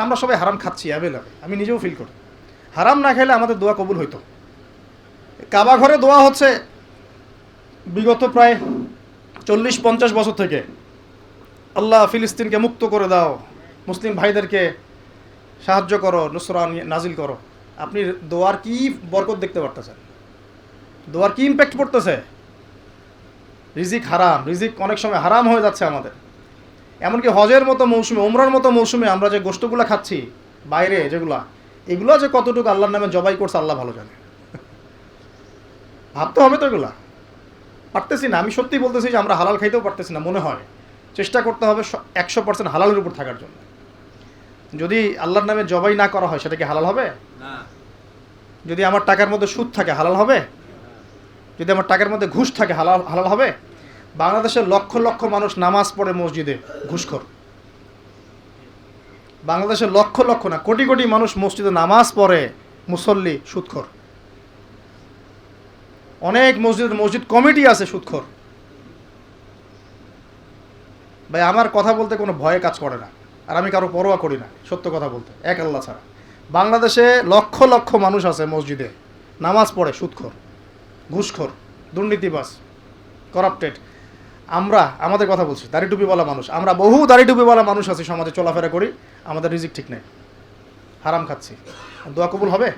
কারণ আমরা সবাই হারাম খাচ্ছি অ্যাভেলেবেল, আমি নিজেও ফিল করি। হারাম না খেলে আমাদের দোয়া কবুল হইতো। কাবা ঘরে দোয়া হচ্ছে বিগত প্রায় 40-50 বছর থেকে, আল্লাহ ফিলিস্তিনকে মুক্ত করে দাও, মুসলিম ভাইদেরকে সাহায্য করো, নুসরা নাজিল করো। আপনি দোয়ার কি বরকত দেখতে পারতেছেন? দোয়ার কি ইম্প্যাক্ট পড়তেছে? রিজিক হারাম, রিজিক অনেক সময় হারাম হয়ে যাচ্ছে আমাদের। এমনকি হজের মতো মৌসুমে, উমরার মতো মৌসুমে আমরা যে গোশতগুলো খাচ্ছি বাইরে, এগুলো যে কতটুকু আল্লাহর নামে জবাই করছে আল্লাহ ভালো জানে। ভাবতে হবে তো, এগুলা পারতেছি না। আমি সত্যি বলতেছি যে আমরা হালাল খাইতেও পারতেছি না মনে হয়। চেষ্টা করতে হবে 100% হালালের উপর থাকার জন্য। যদি আল্লাহর নামে জবাই না করা হয় সেটা কি হালাল হবে? না। যদি আমার টাকার মধ্যে সুদ থাকে হালাল হবে? যদি আমার টাকার মধ্যে ঘুষ থাকে হালাল হবে? বাংলাদেশের লক্ষ লক্ষ মানুষ নামাজ পড়ে মসজিদে, ঘুষখোর। বাংলাদেশের লক্ষ লক্ষ না, কোটি কোটি মানুষ মসজিদে নামাজ পড়ে, মুসল্লি সুদখোর। অনেক মসজিদ কমিটি আছে সুদখোর। ভাই আমার কথা বলতে কোনো ভয়ে কাজ করে না, আর আমি কারো পরোয়া করি না, সত্য কথা বলতে, এক আল্লাহ ছাড়া। বাংলাদেশে লক্ষ লক্ষ মানুষ আছে মসজিদে নামাজ পড়ে সুদখোর, ঘুষখোর, দুর্নীতিবাজ, করাপ্টেড। আমাদের কথা বলছি, দাড়ি টুপিওয়ালা মানুষ, আমরা বহু দাড়ি টুপিওয়ালা মানুষ আছি, সমাজে চলাফেরা করি, আমাদের রিজিক ঠিক নেই, হারাম খাচ্ছি। দোয়া কবুল হবে?